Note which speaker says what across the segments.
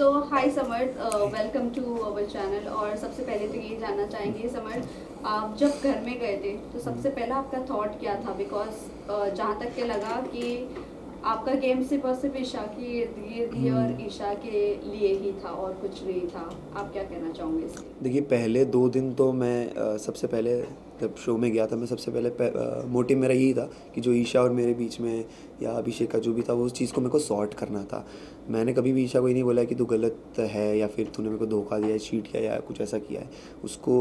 Speaker 1: So hi Samarth, welcome to our channel. और सबसे पहले तो ये जानना चाहेंगे समर्थ, आप जब घर में गए थे तो सबसे पहला आपका थॉट क्या था? बिकॉज जहाँ तक के लगा कि आपका गेम सिर्फ और सिर्फ ईशा के इर्द गिर्द ही और ईशा के लिए ही था और कुछ नहीं था। आप क्या कहना चाहोगे इसके?
Speaker 2: देखिए, पहले 2 दिन तो मैं सबसे पहले जब शो में गया था, मैं सबसे पहले मोटिव मेरा यही था कि जो ईशा और मेरे बीच में या अभिषेक का जो भी था वो उस चीज़ को मेरे को सॉर्ट करना था। मैंने कभी भी ईशा को ही नहीं बोला कि तू गलत है या फिर तूने मेरे को धोखा दिया है, चीट किया या कुछ ऐसा किया है। उसको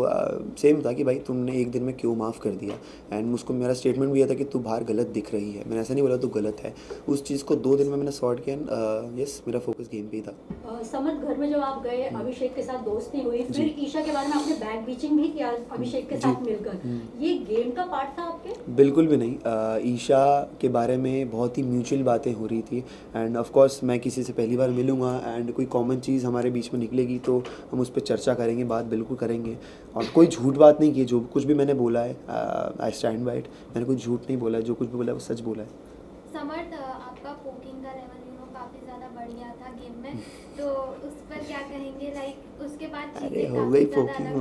Speaker 2: सेम था कि भाई तुमने एक दिन में क्यों माफ़ कर दिया। एंड उसको मेरा स्टेटमेंट भी यह था कि तू बाहर गलत दिख रही है। मैंने ऐसा नहीं बोला तू गलत है। उस चीज़ को 2 दिन में मैंने सॉर्ट किया। यस, मेरा फोकस गेम पे ही था।
Speaker 3: समझ घर में जब आप गए, अभिषेक के साथ दोस्ती हुई, फिर ईशा के बारे में आपने बैक बीचिंग भी किया अभिषेक के साथ मिलकर, ये गेम का पार्ट था आपके?
Speaker 2: बिल्कुल भी नहीं। ईशा के बारे में बहुत ही म्यूचुअल बातें हो रही थी। एंड ऑफ कोर्स मैं किसी से पहली बार मिलूँगा एंड कोई कॉमन चीज़ हमारे बीच में निकलेगी तो हम उस पर चर्चा करेंगे, बात बिल्कुल करेंगे। और कोई झूठ बात नहीं की। जो कुछ भी मैंने बोला है, आई स्टैंड बाय इट। मैंने कोई झूठ नहीं बोला है, जो कुछ भी बोला है वो सच बोला है।
Speaker 4: समर्थ, आपका पोकिंग का लेवल काफ़ी ज़्यादा बढ़ गया था गेम में, तो उस पर क्या कहेंगे? लाइक उसके बाद
Speaker 2: अरे हो गई पोकिंग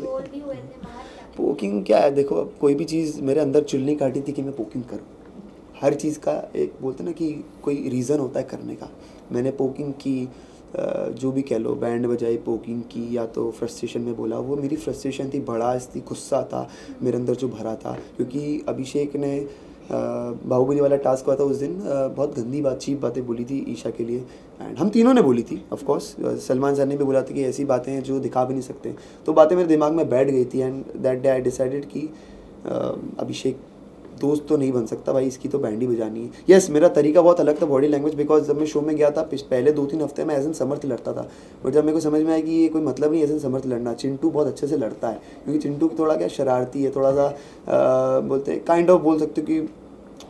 Speaker 4: गोल भी हुए थे बाहर।
Speaker 2: पोकिंग क्या है? देखो, अब कोई भी चीज़ मेरे अंदर चुल्ली काटी थी कि मैं पोकिंग करूँ। हर चीज़ का एक बोलते ना कि कोई रीज़न होता है करने का। मैंने पोकिंग की, जो भी कह लो, बैंड बजाई, पोकिंग की, या तो फ्रस्ट्रेशन में बोला। वो मेरी फ्रस्ट्रेशन थी, भड़ास थी, गुस्सा था मेरे अंदर जो भरा था। क्योंकि अभिषेक ने बाहुबली वाला टास्क हुआ था उस दिन, बहुत गंदी बात, चीप बातें बोली थी ईशा के लिए। एंड हम तीनों ने बोली थी ऑफ कोर्स। सलमान सर ने भी बोला था कि ऐसी बातें हैं जो दिखा भी नहीं सकते। तो बातें मेरे दिमाग में बैठ गई थी। And that day I decided कि अभिषेक दोस्त तो नहीं बन सकता भाई, इसकी तो बैंड ही बजानी है। यस, मेरा तरीका बहुत अलग था, बॉडी लैंग्वेज। बिकॉज जब मैं शो में गया था पहले 2-3 हफ्ते में एज एन समर्थ लड़ता था। बट जब मेरे को समझ में आया कि ये कोई मतलब नहीं एज एन समर्थ लड़ना, चिंटू बहुत अच्छे से लड़ता है। क्योंकि चिंटू थोड़ा क्या शरारती है, थोड़ा सा बोलते काइंड ऑफ बोल सकते हो कि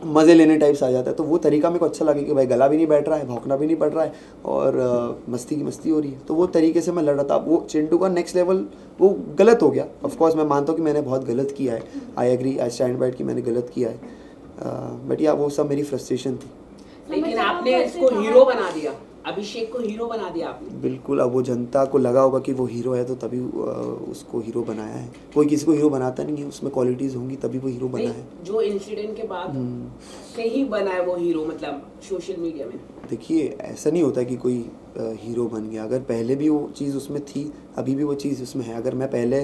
Speaker 2: मज़े लेने टाइप्स आ जाता है। तो वो तरीका मेरे को अच्छा लगे कि भाई गला भी नहीं बैठ रहा है, भौंकना भी नहीं पड़ रहा है और मस्ती की मस्ती हो रही है। तो वो तरीके से मैं लड़ रहा था। वो चिंटू का नेक्स्ट लेवल वो गलत हो गया। ऑफ कोर्स मैं मानता हूँ कि मैंने बहुत गलत किया है। I agree, I stand by it कि मैंने गलत किया है। बट या वो सब मेरी फ्रस्ट्रेशन थी।
Speaker 5: लेकिन आपने इसको हीरो बना दिया, अभिषेक को हीरो बना दिया आपने।
Speaker 2: बिल्कुल। अब वो जनता को लगा होगा कि वो हीरो है तो तभी उसको हीरो बनाया है। कोई किसी को हीरो बनाता नहीं है, उसमें क्वालिटीज़ होंगी तभी वो हीरो बना है।
Speaker 5: जो इंसिडेंट के बाद से ही बना है वो हीरो, मतलब सोशल मीडिया में।
Speaker 2: देखिए, ऐसा नहीं होता कि कोई हीरो बन गया। अगर पहले भी वो चीज़ उसमें थी, अभी भी वो चीज़ उसमें है। अगर मैं पहले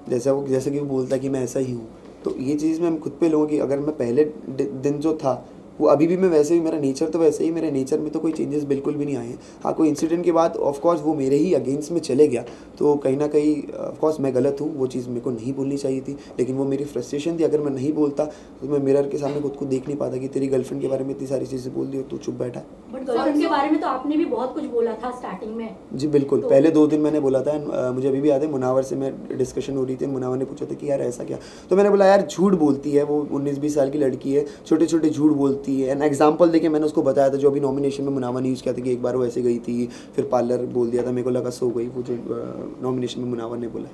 Speaker 2: जैसे कि वो बोलता कि मैं ऐसा ही हूँ, तो ये चीज़ मैं खुद पे लूँगा कि अगर मैं पहले दिन जो था वो अभी भी मैं वैसे ही, मेरा नेचर तो वैसे ही, मेरे नेचर में तो कोई चेंजेस बिल्कुल भी नहीं आए हैं। हाँ, कोई इंसिडेंट के बाद ऑफ कोर्स वो मेरे ही अगेंस्ट में चले गया, तो कहीं ना कहीं ऑफ कोर्स मैं गलत हूँ। वो चीज़ मेरे को नहीं बोलनी चाहिए थी, लेकिन वो मेरी फ्रस्ट्रेशन थी। अगर मैं नहीं बोलता तो मैं मिरर के सामने खुद को देख नहीं पाता कि तेरी गर्लफ्रेंड के बारे में इतनी सारी चीज़ें बोल दी और तू चुप बैठा।
Speaker 3: बट गर्लफ्रेंड के बारे में तो आपने भी बहुत कुछ बोला था स्टार्टिंग में।
Speaker 2: जी बिल्कुल, तो पहले 2 दिन मैंने बोला था। मुझे अभी भी याद है, मुनावर से मैं डिस्कशन हो रही थी। मुनावर ने पूछा था कि यार ऐसा क्या, तो मैंने बोला यार झूठ बोलती है वो, 19-20 साल की लड़की है, छोटे छोटे झूठ बोलती है। एन एग्जाम्पल देखिए, मैंने उसको बताया था जो अभी नॉमिनेशन में मुनावर ने यूज़ किया था कि एक बार वो ऐसे गई थी, फिर पार्लर बोल दिया था, मेरे को लगा सो गई, वो जो नॉमिनेशन में मुनावर ने बोला।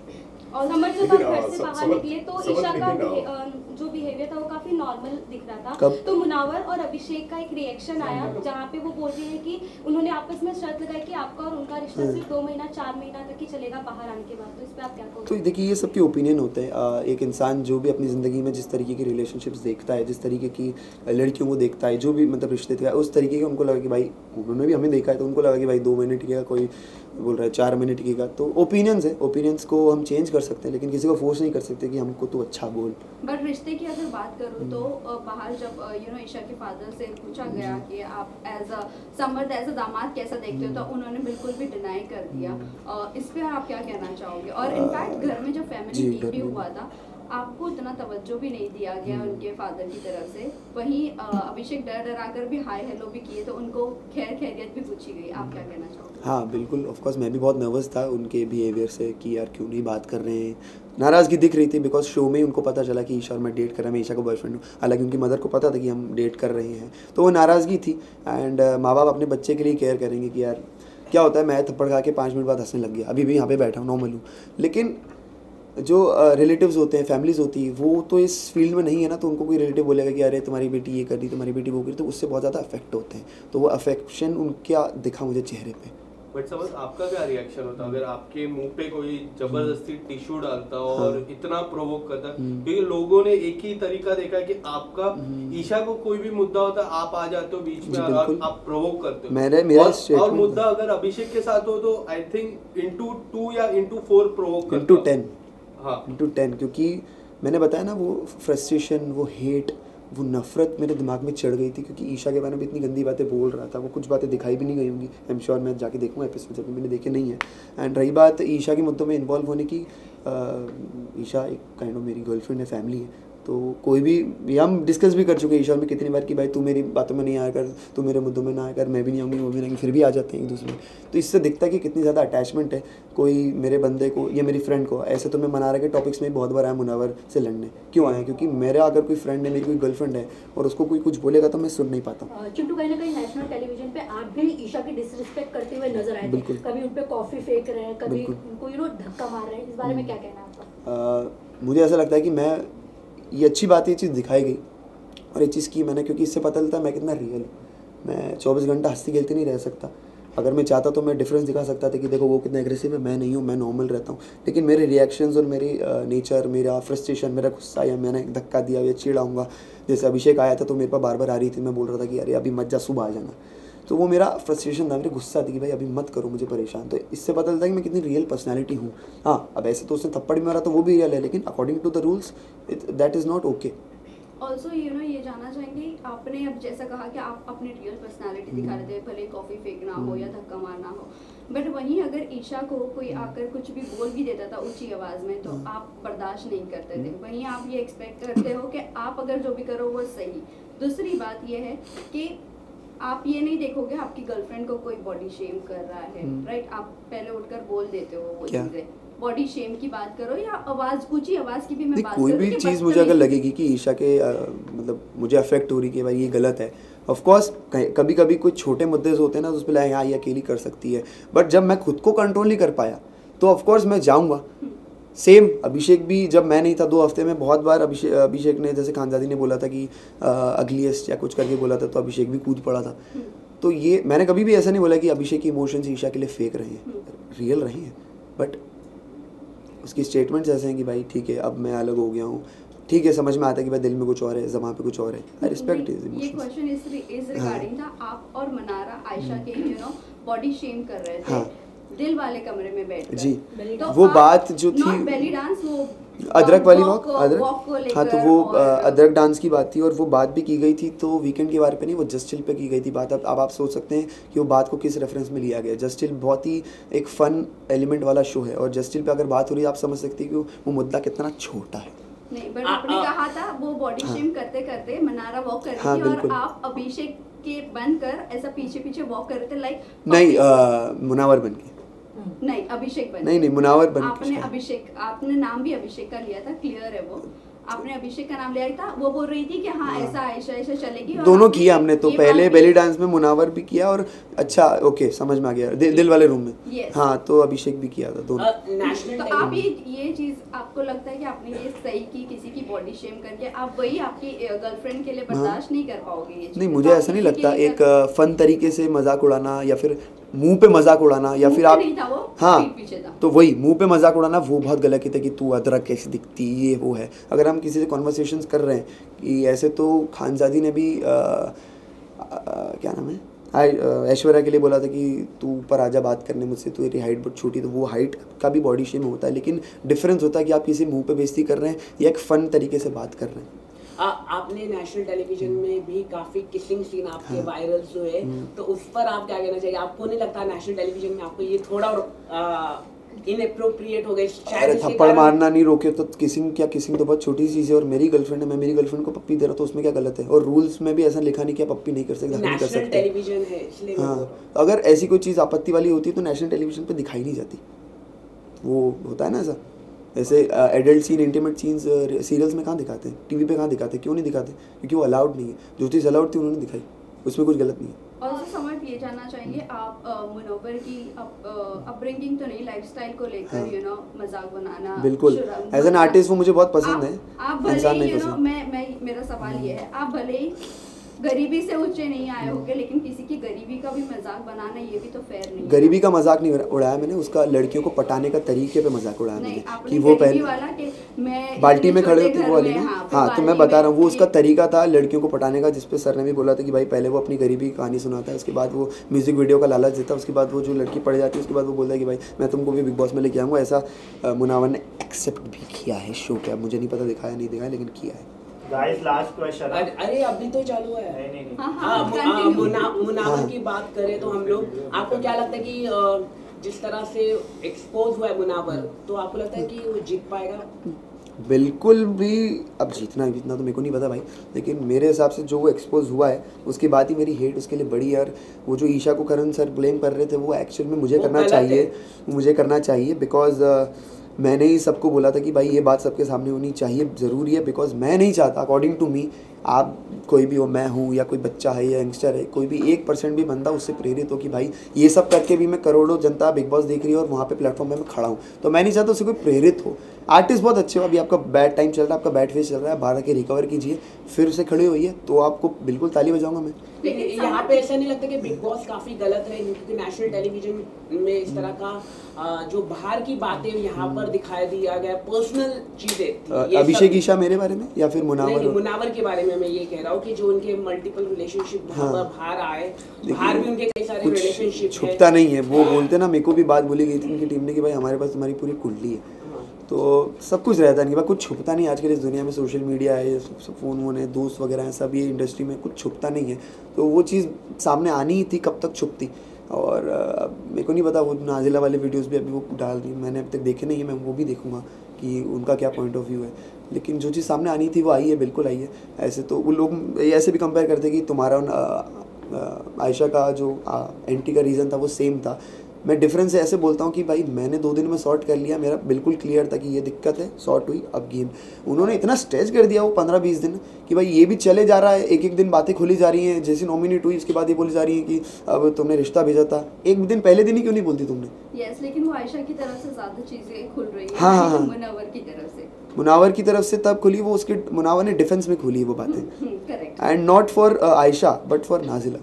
Speaker 1: और समर्थ जब आप घर से बाहर निकले तो ईशा का जो बिहेवियर था वो काफी नॉर्मल दिख रहा था।
Speaker 2: कब?
Speaker 1: तो मुनावर और अभिषेक का एक रिएक्शन आया जहाँ पे वो बोल रही है कि उन्होंने आपस में शर्त लगाई कि आपका और उनका रिश्ता सिर्फ 2 महीना 4 महीना तक ही चलेगा बाहर आने के बाद। तो इस पे आप क्या कहोगे?
Speaker 2: तो देखिए, ये सबके ओपिनियन होते हैं। एक इंसान जो भी अपनी ज़िंदगी में जिस तरीके की रिलेशनशिप्स देखता है, जिस तरीके की लड़कियों को देखता है, जो भी मतलब रिश्ते थे, उस तरीके के उनको लगा कि भाई, उन्होंने भी हमें देखा है तो उनको लगा कि भाई 2 महीने टिकेगा, कोई बोल रहा है 4 महीने टिकेगा। तो ओपिनियंस है, ओपिनियंस को हम चेंज कर सकते हैं, लेकिन किसी को फोर्स नहीं कर सकते कि हमको तो अच्छा बोल।
Speaker 1: बट रिश्ते की अगर बात करूँ तो बाहर जब ईशा के फादर से पूछा गया कि आप as a Samarth as a दामाद कैसा देखते हो, तो उन्होंने बिल्कुल भी डिनाई कर दिया। इस पे आप क्या कहना चाहोगे? और इनफैक्ट घर में जो फैमिली मीट भी हुआ था, आपको इतना तवज्जो भी नहीं दिया गया उनके फादर की तरफ से। वहीं अभिषेक डरा कर भी हाय हेलो भी किए, तो उनको खैर खैरियत भी पूछी गई। आप क्या कहना चाहोगे?
Speaker 2: हाँ बिल्कुल, ऑफ कोर्स मैं भी बहुत नर्वस था उनके बिहेवियर से कि यार क्यों नहीं बात कर रहे हैं। नाराज़गी दिख रही थी बिकॉज शो में ही उनको पता चला कि ईशा और मैं डेट कर रहा हूँ, मैं ईशा का बॉयफ्रेंड हूँ। हालांकि उनकी मदर को पता था कि हम डेट कर रहे हैं, तो वो नाराज़गी थी। एंड माँ बाप अपने बच्चे के लिए केयर करेंगे कि यार क्या होता है, मैं थप्पड़ खा के 5 मिनट बाद हंसने लग गया, अभी भी यहाँ पे बैठा हूँ, नॉर्मल हूँ। लेकिन जो रिलेटिव्स होते हैं, फैमिलीज़ होती है, वो तो इस फील्ड में नहीं है ना, तो उनको कोई रिलेटिव बोलेगा कि अरे तुम्हारी बेटी ये कर रही, तुम्हारी बेटी वो कर रही, तो उससे बहुत ज़्यादा अफेक्ट होते हैं। तो वो अफेक्शन उनका दिखा मुझे चेहरे पे।
Speaker 6: बट समझ आपका क्या रिएक्शन होता अगर आपके मुंह पे कोई जबरदस्ती टिश्यू डालता और इतना प्रोवोक करता, क्योंकि लोगों ने एक ही तरीका देखा है कि आपका ईशा को कोई भी मुद्दा होता है आप आ जाते हो बीच में और आप प्रोवोक करते हो, और मुद्दा अगर अभिषेक के साथ हो तो आई थिंक into 2 या into 4 प्रोवोक करते हो।
Speaker 2: into 10
Speaker 6: हाँ
Speaker 2: into 10, क्योंकि मैंने बताया ना वो फ्रस्ट्रेशन, वो हेट, वो नफरत मेरे दिमाग में चढ़ गई थी, क्योंकि ईशा के बारे में इतनी गंदी बातें बोल रहा था। वो कुछ बातें दिखाई भी नहीं गई होंगी, आई एम श्योर, मैं जाके देखूँगा एपिसोड, जब मैंने देखे नहीं है। एंड रही बात ईशा के मुद्दों में इन्वॉल्व होने की, ईशा एक काइंड ऑफ मेरी गर्लफ्रेंड है, फैमिली है, तो कोई भी, ये हम डिस्कस भी कर चुके हैं ईशा में कितनी बार कि भाई तू मेरी बातों में नहीं आया कर, तू मेरे मुद्दों में ना आया कर, मैं भी नहीं आऊँगी, वो भी नहीं, फिर भी आ जाते हैं एक दूसरे में। तो इससे दिखता है कि कितनी ज़्यादा अटैचमेंट है कोई मेरे बंदे को या मेरी फ्रेंड को। ऐसे तो मैं मनारा के टॉपिक्स में बहुत बार आया मुनावर से लड़ने, क्यों आया? क्योंकि मेरा अगर कोई फ्रेंड है, मेरी कोई गर्लफ्रेंड है और उसको कोई कुछ बोलेगा तो मैं सुन नहीं पाता।
Speaker 3: चिंटू, कहीं ना कहीं नेशनल टेलीविजन पे आप भी ईशा की डिसरिस्पेक्ट करते हुए नजर आए थे, कभी उन पे कॉफी फेंक रहे हैं, कभी उनको धक्का मार रहे हैं, इस बारे में क्या कहना है आपका?
Speaker 2: मुझे ऐसा लगता है कि मैं, ये अच्छी बात है, ये चीज़ दिखाई गई और ये चीज़ की मैंने, क्योंकि इससे पता चलता है मैं कितना रियल हूँ। मैं 24 घंटा हंसती खेलती नहीं रह सकता। अगर मैं चाहता तो मैं डिफरेंस दिखा सकता था कि देखो वो कितना एग्रेसिव है, मैं नहीं हूँ, मैं नॉर्मल रहता हूँ। लेकिन मेरे रिएक्शंस और मेरी नेचर, मेरा फ्रस्ट्रेशन, मेरा गुस्सा, या मैंने धक्का दिया या चिढ़ाऊँगा, जैसे अभिषेक आया था तो मेरे पास बार बार आ रही थी, मैं बोल रहा था कि अरे अभी मत जा, सुबह आ जाना। तो वो मेरा फ्रस्ट्रेशन था, मेरे गुस्सा थी कि भाई अभी मत करो मुझे परेशान। तो इससे पता चलता है कि मैं कितनी रियल पर्सनैलिटी हूँ। हाँ, अब ऐसे तो उसने थप्पड़ भी मारा तो वो भी रियल है, लेकिन according to the rules that is not okay.
Speaker 1: Also ये जानना चाहेंगे, आपने अब जैसा कहा कि आप अपनी रियल पर्सनालिटी दिखा रहे थे, भले कॉफ़ी फेंकना हो या धक्का मारना हो, बट वहीं अगर ईशा को कोई आकर कुछ भी बोल भी देता था ऊंची आवाज़ में तो आप बर्दाश्त नहीं करते थे। वहीं आप ये एक्सपेक्ट करते हो कि आप अगर जो भी करो वो सही। दूसरी बात ये है कि आप ये नहीं देखोगे आपकी गर्लफ्रेंड को कोई बॉडी शेम कर रहा है, राइट? आप पहले उठकर बोल देते हो वो चीज़ें। बॉडी शेम की बात करो या आवाज़, ऊंची आवाज़ की भी मैं बात
Speaker 2: कोई भी चीज़ मुझे अगर लगेगी कि ईशा के मतलब मुझे अफेक्ट हो रही कि भाई ये गलत है, ऑफ कोर्स कभी कभी कुछ छोटे मुद्दे होते हैं ना, तो उस पर लाए हाँ ये अकेली कर सकती है, बट जब मैं खुद को कंट्रोल नहीं कर पाया तो ऑफ कोर्स मैं जाऊँगा। सेम अभिषेक भी, जब मैं नहीं था 2 हफ्ते में बहुत बार अभिषेक ने, जैसे खानजादी ने बोला था कि अगलीस्ट या कुछ करके बोला था, तो अभिषेक भी कूद पड़ा था। तो ये मैंने कभी भी ऐसा नहीं बोला कि अभिषेक की इमोशंस ईशा के लिए फेक रहे हैं, रियल रहे हैं, बट उसकी स्टेटमेंट्स ऐसे हैं कि भाई ठीक है अब मैं अलग हो गया हूँ, ठीक है, समझ में आता है कि भाई दिल में कुछ और है, ज़बान पे कुछ और है। I respect his emotions.
Speaker 1: ये क्वेश्चन इज रिगार्डिंग था, आप और मनारा आयशा के बॉडी शेम कर रहे थे दिल वाले कमरे में बैठकर
Speaker 2: जी।
Speaker 1: तो
Speaker 2: वो बात जो थी
Speaker 1: बेली डांस, वो
Speaker 2: अदरक वाली वॉक, अदरक, हाँ, तो वो
Speaker 1: और
Speaker 2: अदरक डांस की बात थी और वो बात भी की गई थी, तो वीकेंड के बारे पे नहीं, वो जस्ट चिल पे की गई थी बात। अब आप सोच सकते हैं कि वो बात को किस रेफरेंस में लिया गया। जस्ट चिल बहुत ही एक फन एलिमेंट वाला शो है और जस्ट चिल पे अगर बात हो रही है आप समझ सकते हैं कि वो मुद्दा कितना छोटा है।
Speaker 1: नहीं, बट आपने कहा था वो बॉडी शेम करते करते मनारा वॉक कर रही थी और आप अभिषेक के बनकर ऐसा पीछे पीछे वॉक कर रहे थे, लाइक
Speaker 2: नहीं, मुनावर बन के
Speaker 1: नहीं, अभिषेक बन,
Speaker 2: नहीं मुनावर बन,
Speaker 1: आपने अभिषेक, आपने नाम भी अभिषेक का लिया था, क्लियर है वो, आपने अभिषेक का नाम लिया था। वो बोल रही थी कि हाँ ऐसा आयशा ऐसा चलेगी,
Speaker 2: दोनों किया हमने, तो पहले बेली डांस में मुनावर भी किया और अच्छा ओके समझ में आ गया, दिल वाले रूम में, हाँ, तो अभिषेक भी किया था दोनों।
Speaker 1: तो आप ये चीज आपको लगता है कि आपने ये सही की, किसी की बॉडी शेम करके, आप वही आपकी गर्लफ्रेंड के लिए बर्दाश्त नहीं कर पाओगे ये चीज?
Speaker 2: नहीं, मुझे ऐसा नहीं लगता। एक फन तरीके से मजाक उड़ाना या फिर मुंह पे मजाक उड़ाना या फिर आप, हाँ, तो वही मुंह पे मजाक उड़ाना वो बहुत गलत है कि तू अदरक कैसी दिखती, ये वो है। अगर हम किसी से कॉन्वर्सेशंस कर रहे हैं कि ऐसे, तो खानजादी ने भी क्या नाम है, ऐश्वर्या के लिए बोला था कि तू ऊपर आजा बात करने मुझसे, तो तेरी हाइट बहुत छोटी, तो वो हाइट का भी बॉडी शेम होता है, लेकिन डिफरेंस होता है कि आप किसी मुंह पे बेइज्जती कर रहे हैं या एक फन तरीके से बात कर रहे हैं।
Speaker 5: आपने नेशनल टेलीविजन में भी काफी किसिंग सीन आपके वायरल्स हुए, तो उस पर आप क्या कहना चाहिए? आपको नहीं लगता नेशनल टेलीविजन में आपको ये थोड़ा इनएप्रोप्रिएट हो गए?
Speaker 2: अरे थप्पड़ मारना नहीं रोके तो किसिंग क्या, किसिंग तो बहुत छोटी चीज़ है। और मेरी गर्लफ्रेंड है, मैं मेरी गर्लफ्रेंड को पप्पी दे रहा, तो उसमें क्या गलत है? और रूल्स में भी ऐसा लिखा नहीं कि पप्पी नहीं कर सकते, नहीं कर सकते,
Speaker 5: टेलीविजन है इसलिए।
Speaker 2: हाँ, अगर ऐसी कोई चीज़ आपत्ति वाली होती है तो नेशनल टेलीविजन पे दिखाई नहीं जाती। वो होता है ना ऐसा, ऐसे adult scene, intimate scenes serials में कहाँ दिखाते हैं, टीवी पे कहाँ दिखाते हैं? क्यों नहीं दिखाते? क्योंकि वो अलाउड नहीं है। जो चीज़ अलाउड थी उन्होंने दिखाई, उसमें कुछ गलत नहीं है।
Speaker 1: और समझ ये जानना चाहेंगे आप मुनव्वर की अपब्रिंगिंग तो नहीं, लाइफस्टाइल को लेकर मजाक बनाना,
Speaker 2: बिल्कुल एज एन आर्टिस्ट वो मुझे बहुत पसंद है।
Speaker 1: आप भले ही मेरा सवाल ये है, आप भले ही गरीबी से ऊंचे नहीं आए होंगे, लेकिन किसी की गरीबी का भी मजाक बनाना ये भी तो फेयर नहीं है।
Speaker 2: गरीबी का मजाक नहीं उड़ाया मैंने, उसका लड़कियों को पटाने का तरीके पे मजाक उड़ाया मैंने कि वो पहले
Speaker 1: वाला कि मैं
Speaker 2: बाल्टी में खड़े होते वो वाली ना। हाँ, तो मैं बता रहा हूँ वो उसका तरीका था लड़कियों को पटाने का, जिसपे सर ने भी बोला था कि भाई पहले वो अपनी गरीबी की कहानी सुनाता है, उसके बाद वो म्यूजिक वीडियो का लालच देता है, उसके बाद वो जो लड़की पड़ जाती है उसके बाद वो बोलता है कि भाई मैं तुमको भी बिग बॉस में लेके आऊँगा। ऐसा मुनावर ने एक्सेप्ट भी किया है शो के, अब मुझे नहीं पता दिखाया नहीं दिखाया लेकिन किया है।
Speaker 7: Guys last question.
Speaker 5: अरे अभी तो चालू है।
Speaker 7: नहीं।
Speaker 5: मुनावर की बात करें तो हम लोग, आपको क्या लगता है कि जिस तरह से एक्सपोज हुआ है मुनावर, तो आपको लगता है कि वो जीत पाएगा?
Speaker 2: बिल्कुल भी। अब जीतना तो मेरे को नहीं पता भाई, लेकिन मेरे हिसाब से जो वो एक्सपोज हुआ है उसके बाद ही मेरी हेट उसके लिए बड़ी है। और वो जो ईशा को करण सर ब्लेम कर रहे थे वो एक्चुअल में मुझे करना चाहिए बिकॉज मैंने ही सबको बोला था कि भाई ये बात सबके सामने होनी चाहिए, ज़रूरी है, बिकॉज मैं नहीं चाहता अकॉर्डिंग टू मी, आप कोई भी हो, मैं हूँ या कोई बच्चा है या यंगस्टर है, कोई भी 1% भी बंदा उससे प्रेरित हो कि भाई ये सब करके भी मैं करोड़ों जनता बिग बॉस देख रही है और वहाँ पे प्लेटफॉर्म पे मैं खड़ा हूँ, तो मैं नहीं चाहता उससे कोई प्रेरित हो। आर्टिस्ट बहुत अच्छे हो, अभी आपका बैड टाइम चल रहा है, आपका बैड फेस चल रहा है, बाहर आके रिकवर कीजिए, फिर से खड़े होइए, तो आपको बिल्कुल ताली बजाऊंगा मैं।
Speaker 5: लेकिन यहाँ पे ऐसा नहीं लगता कि बिग बॉस काफी गलत है, क्योंकि नेशनल टेलीविजन में इस तरह का जो बाहर की बातें यहाँ पर दिखाई दिया गया, पर्सनल चीजें,
Speaker 2: अभिषेक ईशा मेरे बारे में या फिर
Speaker 5: मुनावर के बारे में मैं ये कह रहा हूँ कि जो उनके मल्टीपल रिलेशनशिप बाहर आए, बाहर भी उनके कई सारे रिलेशनशिप
Speaker 2: छुपता नहीं है। वो बोलते ना, मेरे को भी बात बोली गई थी उनकी टीम ने कि भाई हमारे पास तुम्हारी पूरी कुंडली है, तो सब कुछ रहता नहीं, कुछ छुपता नहीं। आजकल इस दुनिया में सोशल मीडिया है, फ़ोन वोन है, दोस्त वगैरह हैं, सब ये इंडस्ट्री में कुछ छुपता नहीं है, तो वो चीज़ सामने आनी ही थी, कब तक छुपती। और मेरे को नहीं पता, वो नाजिला वाले वीडियोस भी अभी वो डाल रही, मैंने अभी तक देखे नहीं है, मैं वो भी देखूंगा कि उनका क्या पॉइंट ऑफ व्यू है, लेकिन जो चीज़ सामने आनी थी वो आई है, बिल्कुल आई है। ऐसे तो वो लोग ऐसे भी कंपेयर करते कि तुम्हारा आयशा का जो एंटी का रीज़न था वो सेम था। मैं डिफरेंस ऐसे बोलता हूँ कि भाई मैंने 2 दिन में सॉर्ट कर लिया, मेरा बिल्कुल क्लियर था कि ये दिक्कत है, सॉर्ट हुई, अब गेम। उन्होंने इतना स्ट्रेच कर दिया वो 15-20 दिन कि भाई ये भी चले जा रहा है, एक एक दिन बातें खुली जा रही हैं, जैसे नॉमिनेट हुई उसके बाद ये बोली जा रही है कि अब तुमने रिश्ता भेजा था, एक दिन पहले दिन ही क्यों नहीं बोलती तुमने?
Speaker 1: यस, लेकिन वो आयशा की तरफ से ज़्यादा चीज़ें खुल रही है।
Speaker 2: हाँ।
Speaker 1: मुनावर की
Speaker 2: तरफ से तब खुली वो, उसके मुनावर ने डिफेंस में खुली वो बातें,
Speaker 1: correct,
Speaker 2: and not for Ayesha but for Nazila.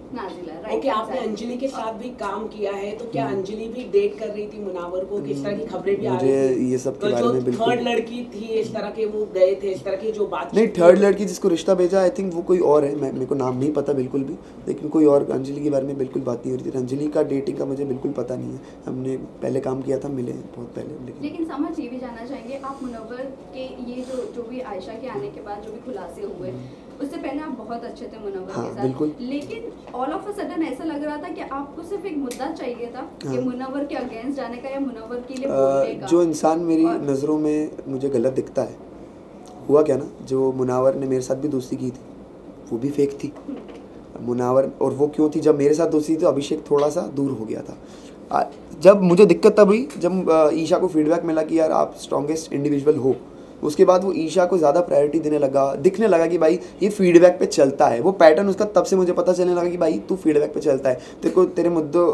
Speaker 5: Okay, आपने अंजलि के साथ भी काम किया है, तो क्या अंजलि भी डेट कर रही थी मुनावर को? किस तरह की खबरें भी आ रही थी?
Speaker 2: ये सब के बारे में बिल्कुल,
Speaker 5: थर्ड लड़की थी इस तरह के वो गए थे, इस तरह की जो बात
Speaker 2: नहीं, थर्ड लड़की जिसको रिश्ता भेजा आई थिंक वो कोई और है, मेरे को नाम नहीं पता बिल्कुल भी, लेकिन कोई और, अंजलि के बारे में बिल्कुल बात नहीं हो रही थी। अंजलि का डेटिंग का मुझे बिल्कुल पता नहीं है, हमने पहले काम किया था, मिले बहुत पहले।
Speaker 1: लेकिन समझ ये भी जानना चाहेंगे आप, मुनव्वर के ये जो भी आयशा के आने के बाद जो भी खुलासे हुए, उससे पहले आप बहुत अच्छे थे मुनव्वर के साथ,
Speaker 2: बिल्कुल।
Speaker 1: लेकिन ऑल ऑफ अ सडन ऐसा लग रहा था कि आपको सिर्फ एक मुद्दा चाहिए था कि मुनव्वर के अगेंस्ट जाने का या मुनव्वर के लिए बोलने का।
Speaker 2: जो इंसान मेरी नज़रों में मुझे गलत दिखता है, हुआ क्या ना, जो मुनव्वर ने मेरे साथ भी दोस्ती की थी वो भी फेक थी मुनव्वर, और वो क्यों थी? जब मेरे साथ दोस्ती थी तो अभिषेक थोड़ा सा दूर हो गया था। जब मुझे दिक्कत तब हुई जब ईशा को फीडबैक मिला कि यार आप स्ट्रॉन्गेस्ट इंडिविजुअल हो, उसके बाद वो ईशा को ज़्यादा प्रायोरिटी देने लगा, दिखने लगा कि भाई ये फीडबैक पे चलता है, वो पैटर्न उसका तब से मुझे पता चलने लगा कि भाई तू फीडबैक पे चलता है, तेरे को तेरे मुद्दों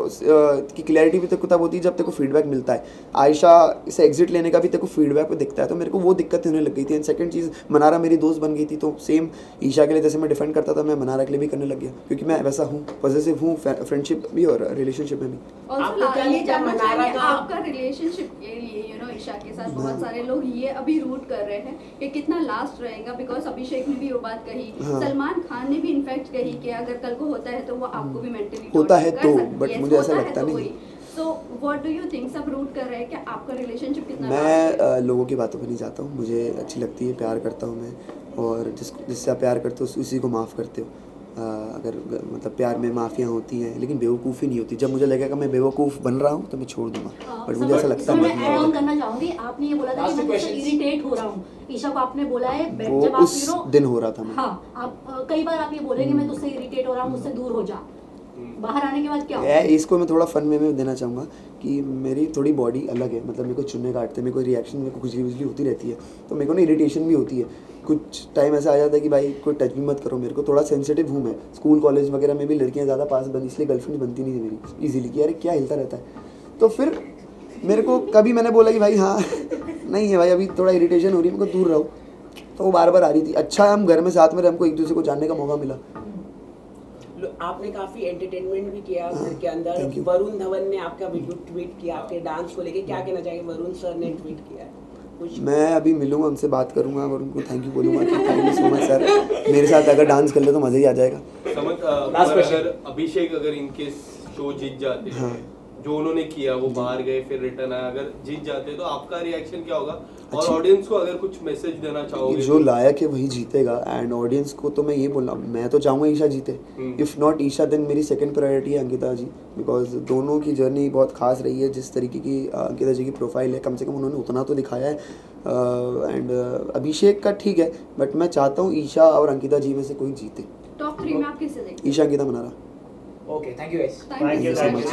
Speaker 2: की क्लैरिटी भी तेरे को तब होती है जब तेरे को फीडबैक मिलता है। आयशा से एग्जिट लेने का भी तेरे को फीडबैक पे दिखता है, तो मेरे को वो दिक्कत होने लग गई थी। एंड सेकंड चीज़, मनारा मेरी दोस्त बन गई थी, तो सेम ईशा के लिए जैसे मैं डिफेंड करता था, मैं मनारा के लिए भी करने लग गया, क्योंकि मैं वैसा हूँ, पॉजिटिव हूँ फ्रेंडशिप भी और रिलेशनशिप में भी।
Speaker 1: आपका रिलेशनशिप के लिए ईशा के साथ बहुत सारे लोग ये अभी रूट कर रहे हैं कि कितना लास्ट रहेगा, बिकॉज अभिषेक ने भी वो बात कही, सलमान खान ने भी इनफैक्ट कही कि अगर कल को होता है तो वो आपको भी मेंटली
Speaker 2: होता है तो, बट मुझे ऐसा लगता नहीं।
Speaker 1: So what do you think, सब रूट कर रहे हैं कि आपका रिलेशनशिप कितना?
Speaker 2: मैं लोगों की बातों पे नहीं जाता हूँ, मुझे अच्छी लगती है, प्यार करता हूँ मैं, और जिससे आप प्यार करते हो उसी को माफ़ करते हो। अगर मतलब प्यार में माफ़ियाँ होती हैं लेकिन बेवकूफ़ी नहीं होती। जब मुझे लगेगा मैं बेवकूफ़ बन रहा हूँ तो मैं छोड़ दूँगा, बट मुझे ऐसा लगता है।
Speaker 3: मैं ऐड ऑन करना चाहूँगी, आपने ये बोला था कि मैं उससे इरिटेट हो रहा हूँ, ईशा को आपने बोला है
Speaker 2: वो
Speaker 3: जब आप
Speaker 2: उस दिन हो रहा था मैं।
Speaker 3: हाँ, आप कई बार आप ये बोलेंगे मैं तुझसे इरिटेट हो रहा हूँ, मुझसे दूर हो जा, बाहर आने के बाद क्या होगा?
Speaker 2: इसको मैं थोड़ा फन में देना चाहूँगा कि मेरी थोड़ी बॉडी अलग है, मतलब मेरे को चुनने काटते, मेरे को रिएक्शन, मेरे को खुजली वुजली होती रहती है, तो मेरे को ना इरिटेशन भी होती है। कुछ टाइम ऐसा आ जाता है कि भाई कोई टच भी मत करो मेरे को, थोड़ा सेंसिटिव हूँ मैं। स्कूल कॉलेज वगैरह में भी लड़कियाँ ज़्यादा पास बनी, इसलिए गर्लफ्रेंड बनती नहीं थी मेरी ईजिली, कि यार क्या हिलता रहता है। तो फिर मेरे को कभी मैंने बोला कि भाई हाँ नहीं है भाई, अभी थोड़ा इरिटेशन हो रही है, मेरे को दूर रहो, तो वो बार बार आ रही थी। अच्छा है हम घर में साथ में रहे, हमको एक दूसरे को जानने का मौका मिला,
Speaker 5: आपने काफी एंटरटेनमेंट भी किया घर के
Speaker 2: thank
Speaker 5: अंदर।
Speaker 2: you.
Speaker 5: वरुण धवन ने आपका वीडियो ट्वीट किया आपके डांस को लेके, क्या कहना चाहिए? वरुण सर ने ट्वीट किया है कुछ?
Speaker 2: मैं अभी मिलूंगा, उनसे बात करूंगा और उनको थैंक यू बोलूंगा कि thank you so much sir, मेरे साथ अगर डांस कर ले तो मज़ा ही आ जाएगा।
Speaker 6: समझ
Speaker 7: Last question.
Speaker 6: अगर अभिषेक अगर इनके शो जीत जाते हैं,
Speaker 2: हाँ।
Speaker 6: जो उन्होंने किया वो बाहर गए फिर रिटर्न आए, अगर जीत जाते तो आपका रिएक्शन क्या होगा? और
Speaker 2: अच्छा।
Speaker 6: ऑडियंस को अगर कुछ मैसेज देना चाहोगे?
Speaker 2: जो लायक है वही जीतेगा, एंड ऑडियंस को तो मैं ये बोल रहा हूँ, मैं तो चाहूँगा ईशा जीते। इफ़ नॉट ईशा देन मेरी सेकंड प्रायोरिटी है अंकिता जी, बिकॉज दोनों की जर्नी बहुत खास रही है। जिस तरीके की अंकिता जी की प्रोफाइल है, कम से कम उन्होंने उतना तो दिखाया है। एंड अभिषेक का ठीक है, बट मैं चाहता हूँ ईशा और अंकिता जी में से कोई जीते।
Speaker 1: टॉप 3 में आप किसे देखते हैं?
Speaker 2: Isha, Ankita, Mannara.
Speaker 7: Okay, thank you guys.
Speaker 1: Thank you so much.